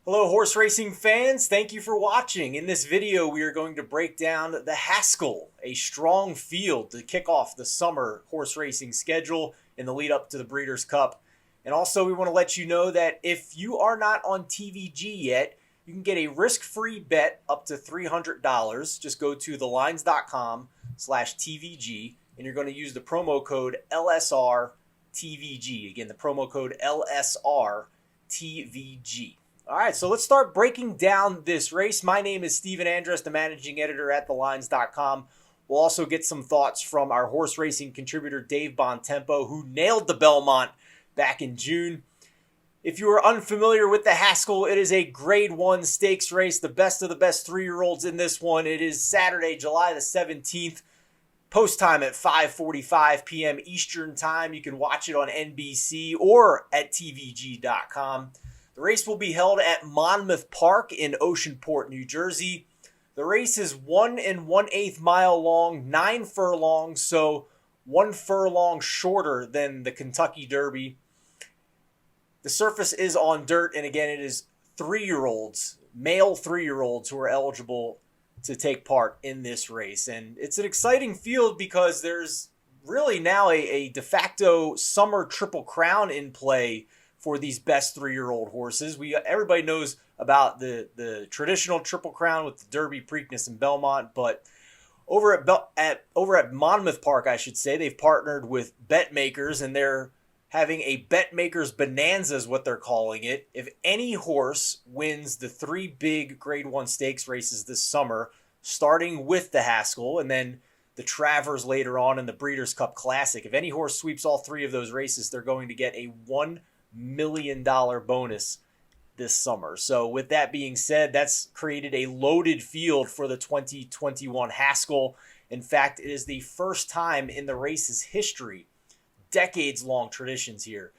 Hello, horse racing fans. Thank you for watching. In this video, we are going to break down the Haskell, a strong field to kick off the summer horse racing schedule in the lead up to the Breeders' Cup. And also, we want to let you know that if you are not on TVG yet, you can get a risk-free bet up to $300. Just go to thelines.com/TVG, and you're going to use the promo code LSRTVG. Again, the promo code LSRTVG. All right, so let's start breaking down this race. My name is Steven Andrus, the managing editor at thelines.com. We'll also get some thoughts from our horse racing contributor, Dave Bontempo, who nailed the Belmont back in June. If you are unfamiliar with the Haskell, it is a Grade 1 stakes race, the best of the best 3-year-olds in this one. It is Saturday, July the 17th, post time at 5:45 p.m. Eastern Time. You can watch it on NBC or at tvg.com. The race will be held at Monmouth Park in Oceanport, New Jersey. The race is 1 1/8 mile long, 9 furlongs, so 1 furlong shorter than the Kentucky Derby. The surface is on dirt, and again, it is 3-year-olds, male 3-year-olds who are eligible to take part in this race. And it's an exciting field because there's really now a de facto summer Triple Crown in play for these best 3-year-old horses. Everybody knows about the traditional Triple Crown with the Derby, Preakness, and Belmont, but over at Monmouth Park, I should say, they've partnered with bet makers, and they're having a bet makers bonanza is what they're calling it. If any horse wins the 3 big Grade 1 stakes races this summer, starting with the Haskell and then the Travers later on in the Breeders' Cup Classic, if any horse sweeps all 3 of those races, they're going to get a $1 million bonus this summer. So with that being said, that's created a loaded field for the 2021 Haskell. In fact, it is the first time in the race's history, decades-long traditions here,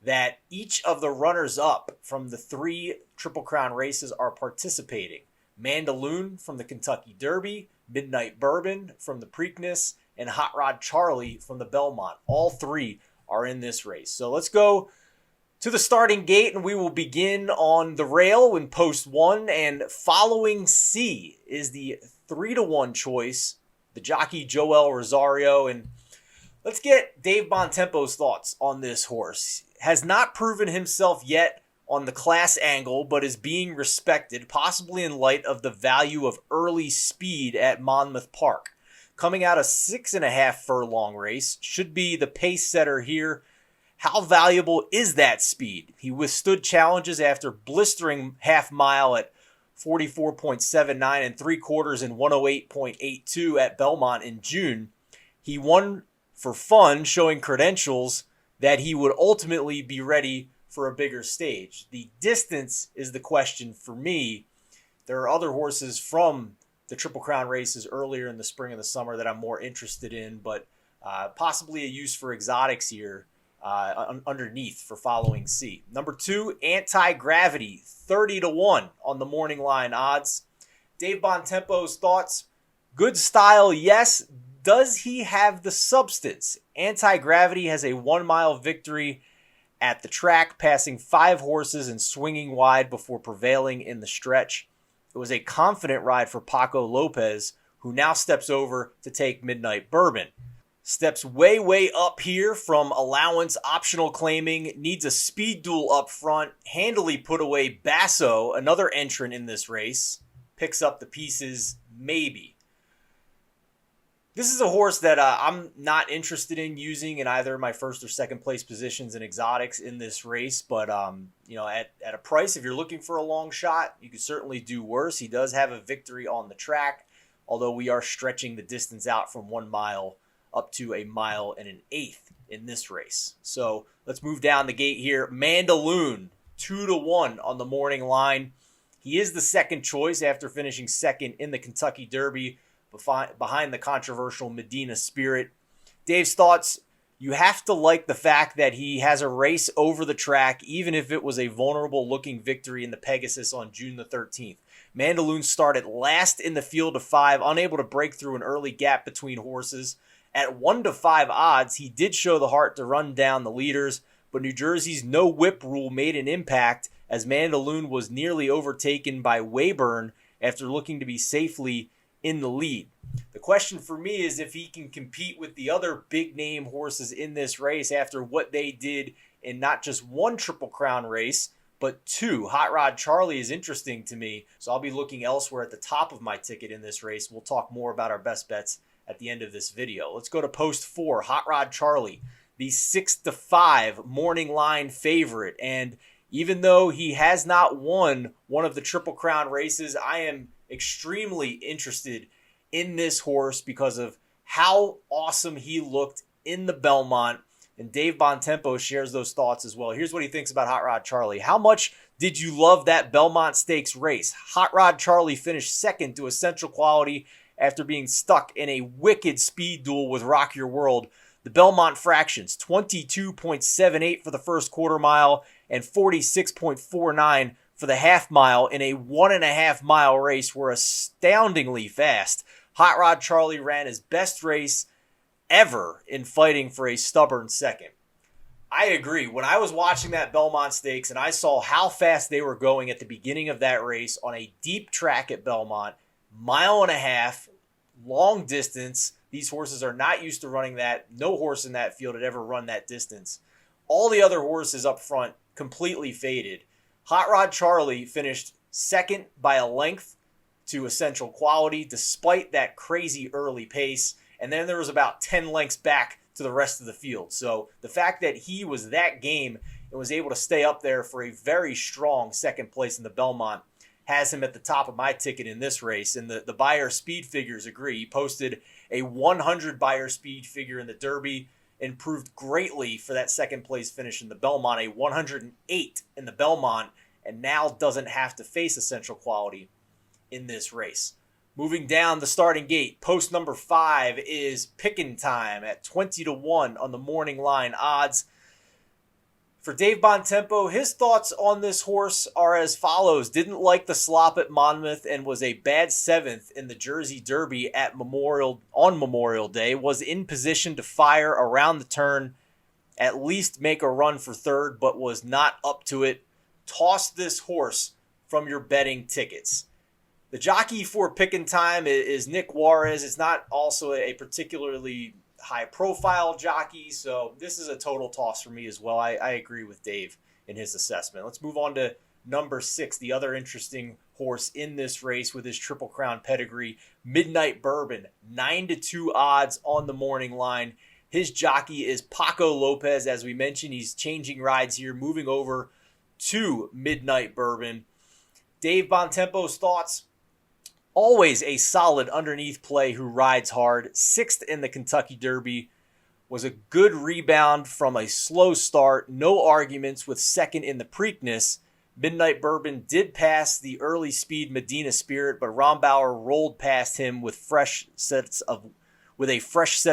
that each of the runners-up from the 3 Triple Crown races are participating. Mandaloun from the Kentucky Derby, Midnight Bourbon from the Preakness, and Hot Rod Charlie from the Belmont. All 3 are in this race. So let's go to the starting gate, and we will begin on the rail in post 1. And following C is the 3-1 choice, the jockey Joel Rosario. And let's get Dave Bontempo's thoughts on this horse. Has not proven himself yet on the class angle, but is being respected, possibly in light of the value of early speed at Monmouth Park. Coming out a 6.5 furlong race, should be the pace setter here. How valuable is that speed? He withstood challenges after blistering half mile at 44.79 3/4 and 108.82 at Belmont in June. He won for fun, showing credentials that he would ultimately be ready for a bigger stage. The distance is the question for me. There are other horses from the Triple Crown races earlier in the spring and the summer that I'm more interested in, but possibly a use for exotics here underneath for following C. Number 2, Anti-Gravity, 30-1 on the morning line odds. Dave Bontempo's thoughts: good style, yes. Does he have the substance? Anti-Gravity has a 1-mile victory at the track, passing 5 horses and swinging wide before prevailing in the stretch. It was a confident ride for Paco Lopez, who now steps over to take Midnight Bourbon. Steps way up here from allowance, optional claiming, needs a speed duel up front, handily put away Basso, another entrant in this race, picks up the pieces, maybe. This is a horse that I'm not interested in using in either my first or second place positions in exotics in this race, but at a price, if you're looking for a long shot, you could certainly do worse. He does have a victory on the track, although we are stretching the distance out from 1 mile up to 1 1/8 in this race. So let's move down the gate here. Mandaloun, 2-1 on the morning line. He is the second choice after finishing second in the Kentucky Derby behind the controversial Medina Spirit. Dave's thoughts: you have to like the fact that he has a race over the track, even if it was a vulnerable-looking victory in the Pegasus on June the 13th. Mandaloun started last in the field of 5, unable to break through an early gap between horses. At 1-5 odds, he did show the heart to run down the leaders, but New Jersey's no whip rule made an impact as Mandaloun was nearly overtaken by Weyburn after looking to be safely in the lead. The question for me is if he can compete with the other big name horses in this race after what they did in not just one Triple Crown race, but two. Hot Rod Charlie is interesting to me, so I'll be looking elsewhere at the top of my ticket in this race. We'll talk more about our best bets at the end of this video. Let's go to post 4, Hot Rod Charlie, the 6-5 morning line favorite. And even though he has not won one of the Triple Crown races, I am extremely interested in this horse because of how awesome he looked in the Belmont. And Dave Bontempo shares those thoughts as well. Here's what he thinks about Hot Rod Charlie. How much did you love that Belmont Stakes race? Hot Rod Charlie finished second to Essential Quality after being stuck in a wicked speed duel with Rock Your World. The Belmont fractions, 22.78 for the first quarter mile and 46.49 for the half mile in a 1.5 mile race, were astoundingly fast. Hot Rod Charlie ran his best race ever in fighting for a stubborn second. I agree. When I was watching that Belmont Stakes and I saw how fast they were going at the beginning of that race on a deep track at Belmont, 1.5 miles, long distance, these horses are not used to running that. No horse in that field had ever run that distance. All the other horses up front completely faded. Hot Rod Charlie finished second by a length to Essential Quality despite that crazy early pace. And then there was about 10 lengths back to the rest of the field. So the fact that he was that game and was able to stay up there for a very strong second place in the Belmont has him at the top of my ticket in this race. And the Beyer speed figures agree. He posted a 100 Beyer speed figure in the Derby, improved greatly for that second place finish in the Belmont, a 108 in the Belmont, and now doesn't have to face Essential Quality in this race. Moving down the starting gate, post number 5 is Pickin' Time at 20-1 on the morning line odds. For Dave Bontempo, his thoughts on this horse are as follows. Didn't like the slop at Monmouth and was a bad 7th in the Jersey Derby on Memorial Day. Was in position to fire around the turn, at least make a run for third, but was not up to it. Toss this horse from your betting tickets. The jockey for Pickin' Time is Nick Juarez. It's not also a particularly high-profile jockey, so this is a total toss for me as well. I agree with Dave in his assessment. Let's move on to number 6, the other interesting horse in this race with his Triple Crown pedigree, Midnight Bourbon, 9-2 odds on the morning line. His jockey is Paco Lopez. As we mentioned, he's changing rides here, moving over to Midnight Bourbon. Dave Bontempo's thoughts? Always a solid underneath play who rides hard. 6th in the Kentucky Derby. Was a good rebound from a slow start. No arguments with 2nd in the Preakness. Midnight Bourbon did pass the early speed Medina Spirit, but Rombauer rolled past him with a fresh set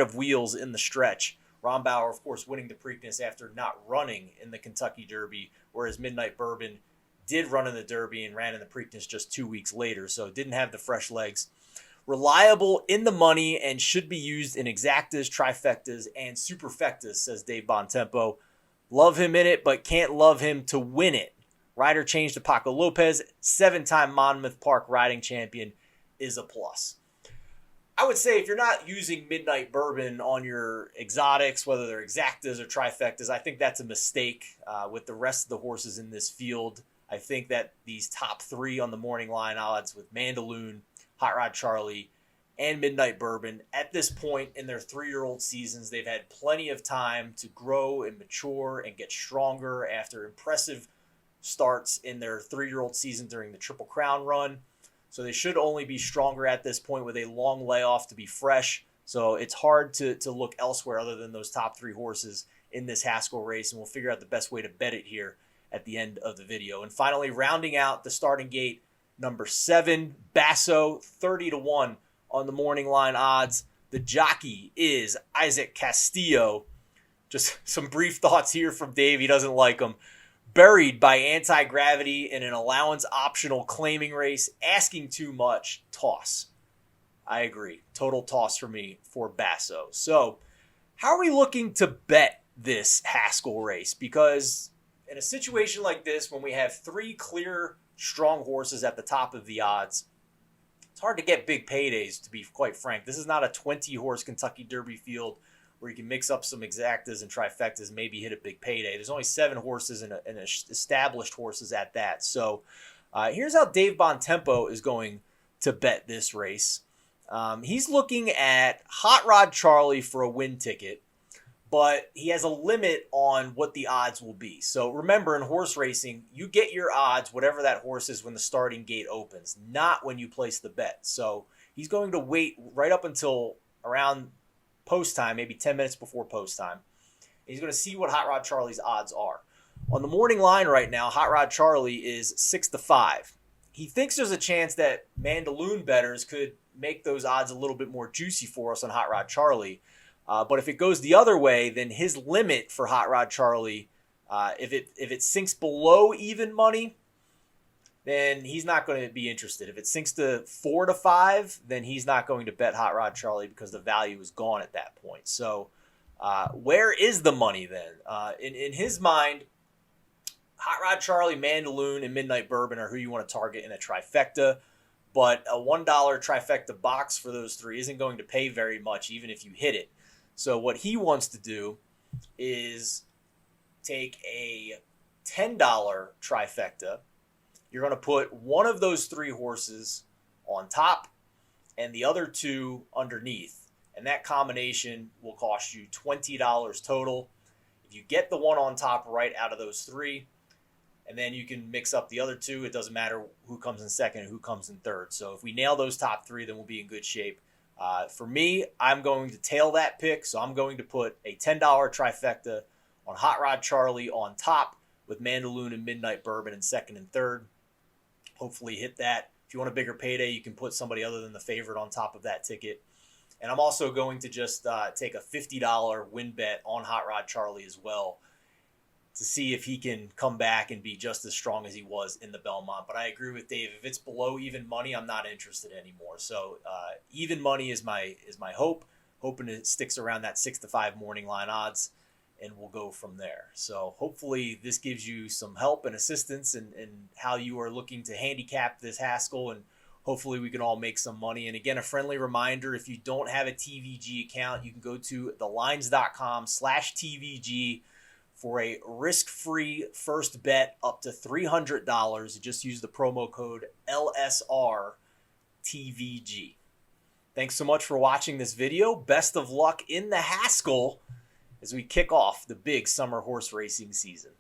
of wheels in the stretch. Rombauer, of course, winning the Preakness after not running in the Kentucky Derby, whereas Midnight Bourbon did run in the Derby and ran in the Preakness just 2 weeks later, so didn't have the fresh legs. Reliable, in the money, and should be used in exactas, trifectas, and superfectas, says Dave Bontempo. Love him in it, but can't love him to win it. Rider change to Paco Lopez, 7-time Monmouth Park riding champion, is a plus. I would say if you're not using Midnight Bourbon on your exotics, whether they're exactas or trifectas, I think that's a mistake with the rest of the horses in this field. I think that these top 3 on the morning line odds with Mandaloun, Hot Rod Charlie, and Midnight Bourbon, at this point in their 3-year-old seasons, they've had plenty of time to grow and mature and get stronger after impressive starts in their 3-year-old season during the Triple Crown run. So they should only be stronger at this point with a long layoff to be fresh. So it's hard to look elsewhere other than those top 3 horses in this Haskell race, and we'll figure out the best way to bet it here at the end of the video. And finally, rounding out the starting gate, number 7, Basso, 30-1 on the morning line odds. The jockey is Isaac Castillo. Just some brief thoughts here from Dave. He doesn't like them. Buried by anti-gravity in an allowance optional claiming race. Asking too much. Toss. I agree. Total toss for me for Basso. So how are we looking to bet this Haskell race? Because in a situation like this, when we have three clear, strong horses at the top of the odds, it's hard to get big paydays, to be quite frank. This is not a 20-horse Kentucky Derby field where you can mix up some exactas and trifectas, maybe hit a big payday. There's only 7 horses and established horses at that. So here's how Dave Bontempo is going to bet this race. He's looking at Hot Rod Charlie for a win ticket, but he has a limit on what the odds will be. So remember, in horse racing, you get your odds, whatever that horse is, when the starting gate opens, not when you place the bet. So he's going to wait right up until around post time, maybe 10 minutes before post time. He's going to see what Hot Rod Charlie's odds are. On the morning line right now, Hot Rod Charlie is 6-5. He thinks there's a chance that Mandaloon bettors could make those odds a little bit more juicy for us on Hot Rod Charlie. But if it goes the other way, then his limit for Hot Rod Charlie, if it sinks below even money, then he's not going to be interested. If it sinks to 4-5, then he's not going to bet Hot Rod Charlie because the value is gone at that point. So where is the money then? In his mind, Hot Rod Charlie, Mandaloon, and Midnight Bourbon are who you want to target in a trifecta. But a $1 trifecta box for those three isn't going to pay very much, even if you hit it. So what he wants to do is take a $10 trifecta. You're going to put one of those 3 horses on top and the other 2 underneath. And that combination will cost you $20 total. If you get the one on top right out of those 3, and then you can mix up the other 2. It doesn't matter who comes in second and who comes in third. So if we nail those top 3, then we'll be in good shape. For me, I'm going to tail that pick. So I'm going to put a $10 trifecta on Hot Rod Charlie on top with Mandaloon and Midnight Bourbon in second and third. Hopefully hit that. If you want a bigger payday, you can put somebody other than the favorite on top of that ticket. And I'm also going to just take a $50 win bet on Hot Rod Charlie as well, to see if he can come back and be just as strong as he was in the Belmont. But I agree with Dave. If it's below even money, I'm not interested anymore. So even money is my hope. Hoping it sticks around that 6-5 morning line odds, and we'll go from there. So hopefully this gives you some help and assistance in how you are looking to handicap this Haskell, and hopefully we can all make some money. And again, a friendly reminder, if you don't have a TVG account, you can go to thelines.com/TVG for a risk-free first bet up to $300. You just use the promo code LSRTVG. Thanks so much for watching this video. Best of luck in the Haskell as we kick off the big summer horse racing season.